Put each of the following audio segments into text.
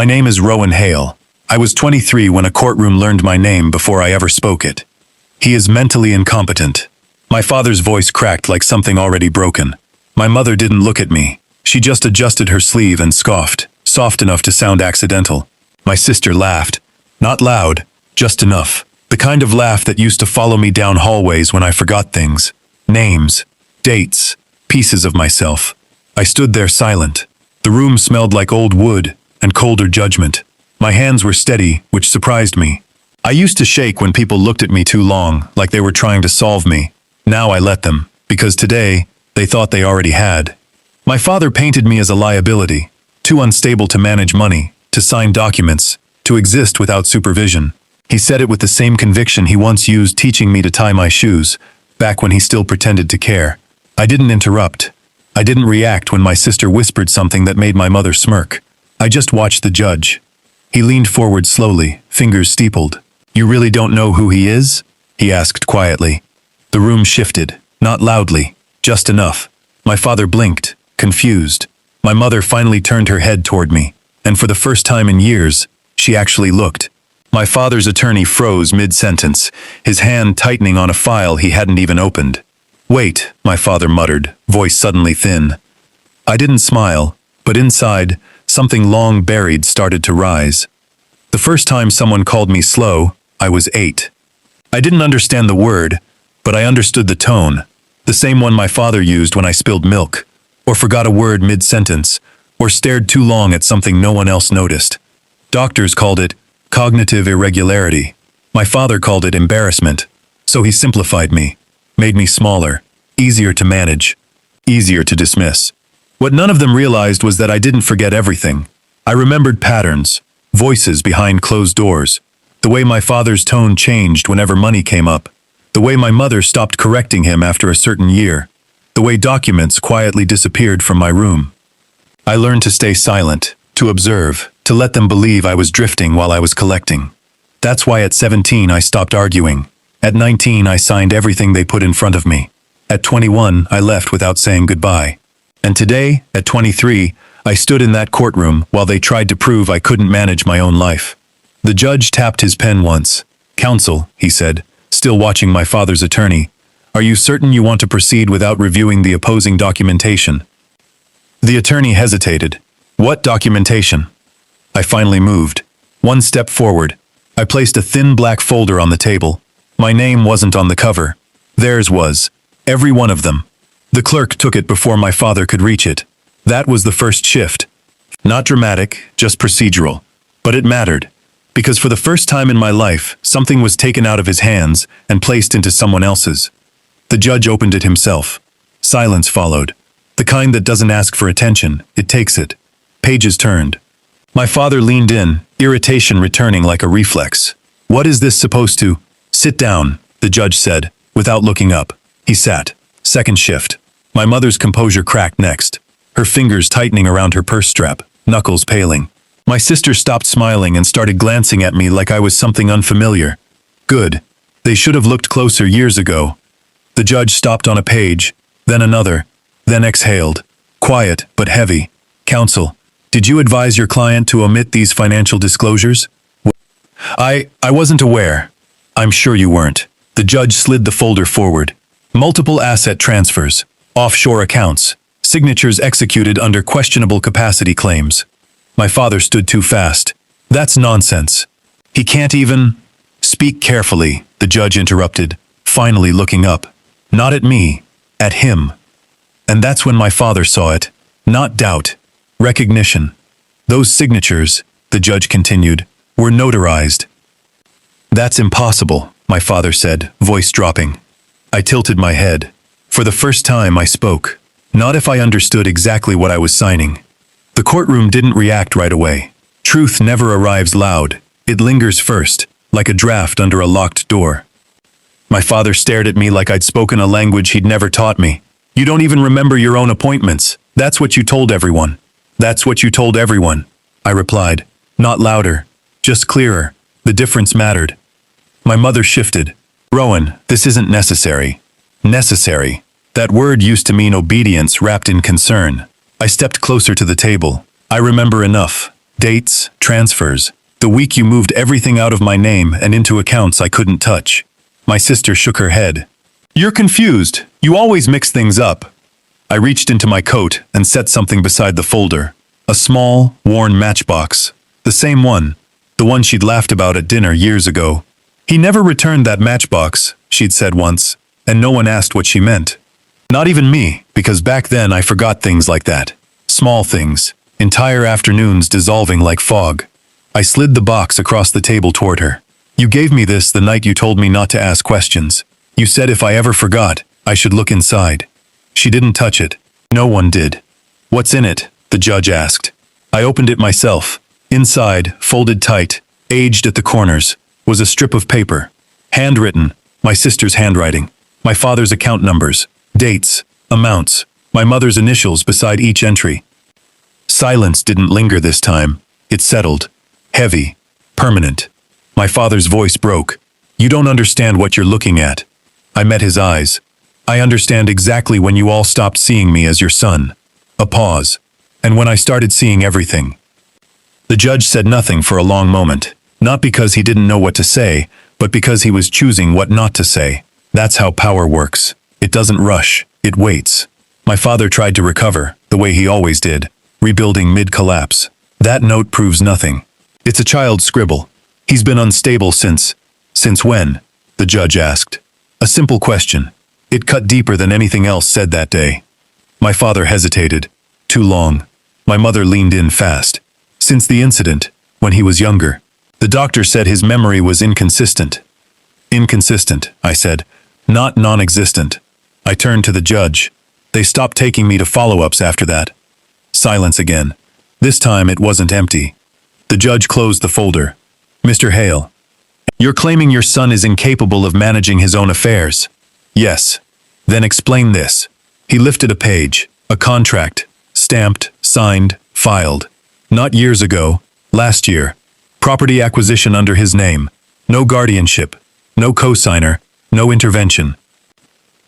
My name is Rowan Hale. I was 23 when a courtroom learned my name before I ever spoke it. He is mentally incompetent. My father's voice cracked like something already broken. My mother didn't look at me. She just adjusted her sleeve and scoffed, soft enough to sound accidental. My sister laughed. Not loud, just enough. The kind of laugh that used to follow me down hallways when I forgot things. Names, dates, pieces of myself. I stood there silent. The room smelled like old wood and colder judgment. My hands were steady, which surprised me. I used to shake when people looked at me too long, like they were trying to solve me. Now I let them, because today, they thought they already had. My father painted me as a liability, too unstable to manage money, to sign documents, to exist without supervision. He said it with the same conviction he once used teaching me to tie my shoes, back when he still pretended to care. I didn't interrupt. I didn't react when my sister whispered something that made my mother smirk. I just watched the judge. He leaned forward slowly, fingers steepled. "You really don't know who he is?" he asked quietly. The room shifted, not loudly, just enough. My father blinked, confused. My mother finally turned her head toward me, and for the first time in years, she actually looked. My father's attorney froze mid-sentence, his hand tightening on a file he hadn't even opened. "Wait," my father muttered, voice suddenly thin. I didn't smile, but inside, something long buried started to rise. The first time someone called me slow, I was 8. I didn't understand the word, but I understood the tone, the same one my father used when I spilled milk, or forgot a word mid-sentence, or stared too long at something no one else noticed. Doctors called it cognitive irregularity. My father called it embarrassment, so he simplified me, made me smaller, easier to manage, easier to dismiss. What none of them realized was that I didn't forget everything. I remembered patterns, voices behind closed doors, the way my father's tone changed whenever money came up, the way my mother stopped correcting him after a certain year, the way documents quietly disappeared from my room. I learned to stay silent, to observe, to let them believe I was drifting while I was collecting. That's why at 17 I stopped arguing. At 19 I signed everything they put in front of me. At 21 I left without saying goodbye. And today, at 23, I stood in that courtroom while they tried to prove I couldn't manage my own life. The judge tapped his pen once. "Counsel," he said, still watching my father's attorney, "are you certain you want to proceed without reviewing the opposing documentation?" The attorney hesitated. "What documentation?" I finally moved. One step forward. I placed a thin black folder on the table. My name wasn't on the cover. Theirs was. Every one of them. The clerk took it before my father could reach it. That was the first shift. Not dramatic, just procedural. But it mattered. Because for the first time in my life, something was taken out of his hands and placed into someone else's. The judge opened it himself. Silence followed. The kind that doesn't ask for attention, it takes it. Pages turned. My father leaned in, irritation returning like a reflex. "What is this supposed to?" "Sit down," the judge said, without looking up. He sat. Second shift. My mother's composure cracked next, her fingers tightening around her purse strap, knuckles paling. My sister stopped smiling and started glancing at me like I was something unfamiliar. Good. They should have looked closer years ago. The judge stopped on a page, then another, then exhaled. Quiet, but heavy. "Counsel, did you advise your client to omit these financial disclosures?" I wasn't aware." "I'm sure you weren't." The judge slid the folder forward. Multiple asset transfers, offshore accounts, signatures executed under questionable capacity claims. My father stood too fast. "That's nonsense. He can't even—" "Speak carefully," the judge interrupted, finally looking up. Not at me, at him. And that's when my father saw it. Not doubt. Recognition. "Those signatures," the judge continued, "were notarized." "That's impossible," my father said, voice dropping. I tilted my head. For the first time I spoke. Not if I understood exactly what I was signing. The courtroom didn't react right away. Truth never arrives loud. It lingers first, like a draft under a locked door. My father stared at me like I'd spoken a language he'd never taught me. "You don't even remember your own appointments. That's what you told everyone." "That's what you told everyone," I replied. Not louder, just clearer. The difference mattered. My mother shifted. "Rowan, this isn't necessary." Necessary. That word used to mean obedience wrapped in concern. I stepped closer to the table. "I remember enough. Dates, transfers. The week you moved everything out of my name and into accounts I couldn't touch. My sister shook her head. You're confused. You always mix things up. I reached into my coat and set something beside the folder. A small, worn matchbox. The same one. The one she'd laughed about at dinner years ago. He never returned that matchbox, she'd said once, and no one asked what she meant. Not even me, because back then I forgot things like that. Small things. Entire afternoons dissolving like fog. I slid the box across the table toward her. You gave me this the night you told me not to ask questions. You said if I ever forgot, I should look inside. She didn't touch it. No one did. What's in it? The judge asked. I opened it myself. Inside, folded tight, aged at the corners, was a strip of paper. Handwritten, my sister's handwriting, my father's account numbers, dates, amounts, my mother's initials beside each entry. Silence didn't linger this time. It settled. Heavy. Permanent. My father's voice broke. You don't understand what you're looking at. I met his eyes. I understand exactly when you all stopped seeing me as your son. A pause. And when I started seeing everything. The judge said nothing for a long moment. Not because he didn't know what to say, but because he was choosing what not to say. That's how power works. It doesn't rush. It waits. My father tried to recover, the way he always did, rebuilding mid-collapse. That note proves nothing. It's a child's scribble. He's been unstable since... Since when? The judge asked. A simple question. It cut deeper than anything else said that day. My father hesitated. Too long. My mother leaned in fast. Since the incident, when he was younger. The doctor said his memory was inconsistent. Inconsistent, I said. Not non-existent. I turned to the judge. They stopped taking me to follow-ups after that. Silence again. This time it wasn't empty. The judge closed the folder. Mr. Hale. You're claiming your son is incapable of managing his own affairs. Yes. Then explain this. He lifted a page, a contract, stamped, signed, filed. Not years ago, last year. Property acquisition under his name. No guardianship. No co-signer. No intervention.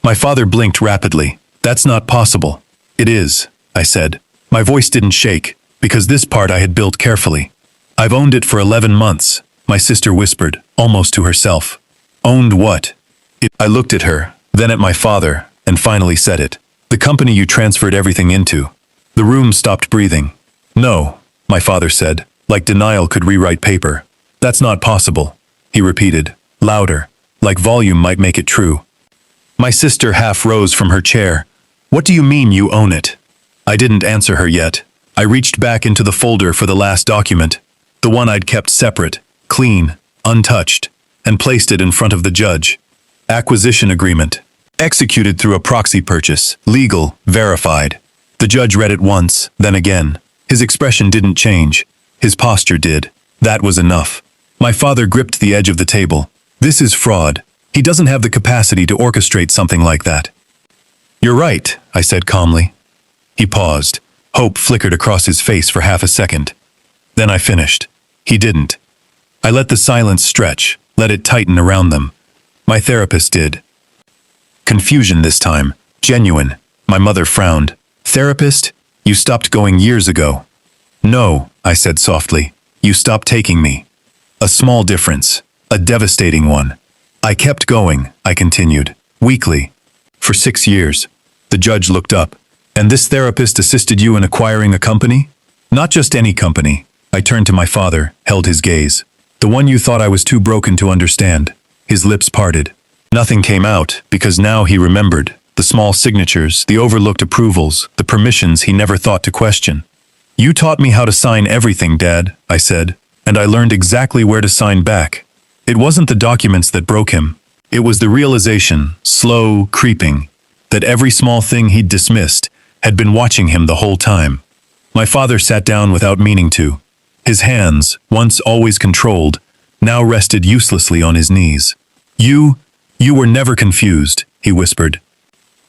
My father blinked rapidly. That's not possible. It is, I said. My voice didn't shake, because this part I had built carefully. I've owned it for 11 months, my sister whispered, almost to herself. Owned what? I looked at her, then at my father, and finally said it. The company you transferred everything into. The room stopped breathing. No, my father said, like denial could rewrite paper. That's not possible, he repeated, louder, like volume might make it true. My sister half rose from her chair. What do you mean you own it? I didn't answer her yet. I reached back into the folder for the last document, the one I'd kept separate, clean, untouched, and placed it in front of the judge. Acquisition agreement. Executed through a proxy purchase. Legal. Verified. The judge read it once, then again. His expression didn't change. His posture did. That was enough. My father gripped the edge of the table. This is fraud. He doesn't have the capacity to orchestrate something like that. You're right, I said calmly. He paused. Hope flickered across his face for half a second. Then I finished. He didn't. I let the silence stretch, let it tighten around them. My therapist did. Confusion this time. Genuine. My mother frowned. Therapist? You stopped going years ago. No, I said softly. You stopped taking me. A small difference. A devastating one. I kept going, I continued. Weekly. For 6 years. The judge looked up. And this therapist assisted you in acquiring a company? Not just any company. I turned to my father, held his gaze. The one you thought I was too broken to understand. His lips parted. Nothing came out, because now he remembered. The small signatures, the overlooked approvals, the permissions he never thought to question. You taught me how to sign everything, Dad, I said, and I learned exactly where to sign back. It wasn't the documents that broke him. It was the realization, slow, creeping, that every small thing he'd dismissed had been watching him the whole time. My father sat down without meaning to. His hands, once always controlled, now rested uselessly on his knees. You were never confused, he whispered.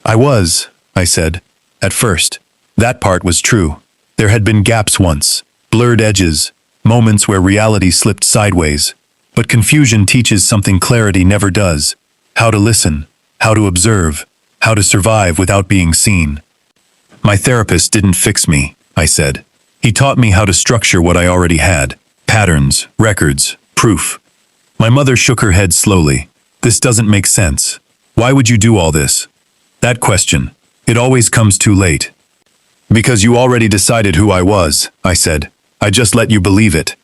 I was, I said, at first. That part was true. There had been gaps once, blurred edges, moments where reality slipped sideways. But confusion teaches something clarity never does. How to listen, how to observe, how to survive without being seen. My therapist didn't fix me, I said. He taught me how to structure what I already had. Patterns, records, proof. My mother shook her head slowly. This doesn't make sense. Why would you do all this? That question. It always comes too late. Because you already decided who I was, I said. I just let you believe it.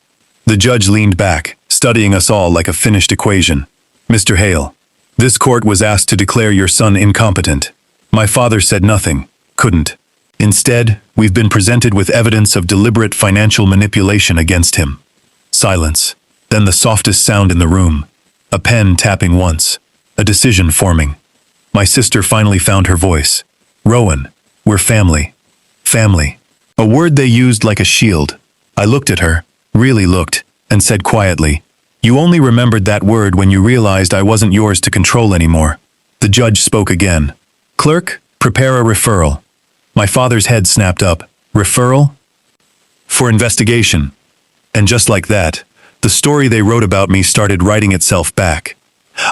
The judge leaned back, studying us all like a finished equation. Mr. Hale, this court was asked to declare your son incompetent. My father said nothing, couldn't. Instead, we've been presented with evidence of deliberate financial manipulation against him. Silence. Then the softest sound in the room. A pen tapping once. A decision forming. My sister finally found her voice. Rowan, we're family. Family. A word they used like a shield. I looked at her, really looked, and said quietly, you only remembered that word when you realized I wasn't yours to control anymore. The judge spoke again. Clerk, prepare a referral. My father's head snapped up. Referral? For investigation. And just like that, the story they wrote about me started writing itself back.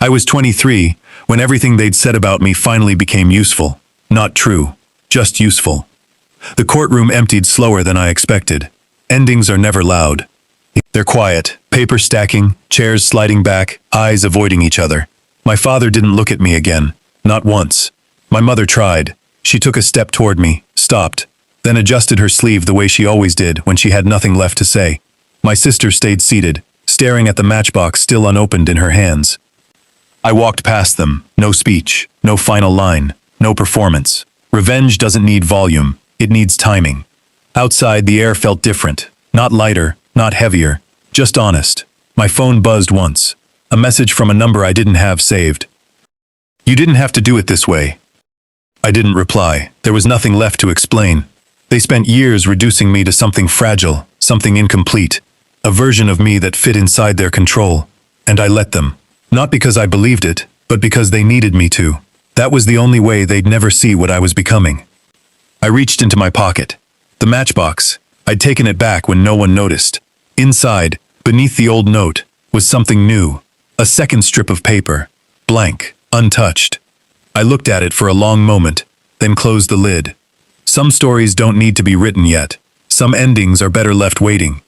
I was 23 when everything they'd said about me finally became useful. Not true, just useful. The courtroom emptied slower than I expected. Endings are never loud. They're quiet, paper stacking, chairs sliding back, eyes avoiding each other. My father didn't look at me again, not once. My mother tried. She took a step toward me, stopped, then adjusted her sleeve the way she always did when she had nothing left to say. My sister stayed seated, staring at the matchbox still unopened in her hands. I walked past them, no speech, no final line, no performance. Revenge doesn't need volume, it needs timing. Outside, the air felt different, not lighter, not heavier, just honest. My phone buzzed once, a message from a number I didn't have saved. You didn't have to do it this way. I didn't reply. There was nothing left to explain. They spent years reducing me to something fragile, something incomplete, a version of me that fit inside their control, and I let them. Not because I believed it, but because they needed me to. That was the only way they'd never see what I was becoming. I reached into my pocket. The matchbox. I'd taken it back when no one noticed. Inside, beneath the old note, was something new. A second strip of paper. Blank, untouched. I looked at it for a long moment, then closed the lid. Some stories don't need to be written yet. Some endings are better left waiting.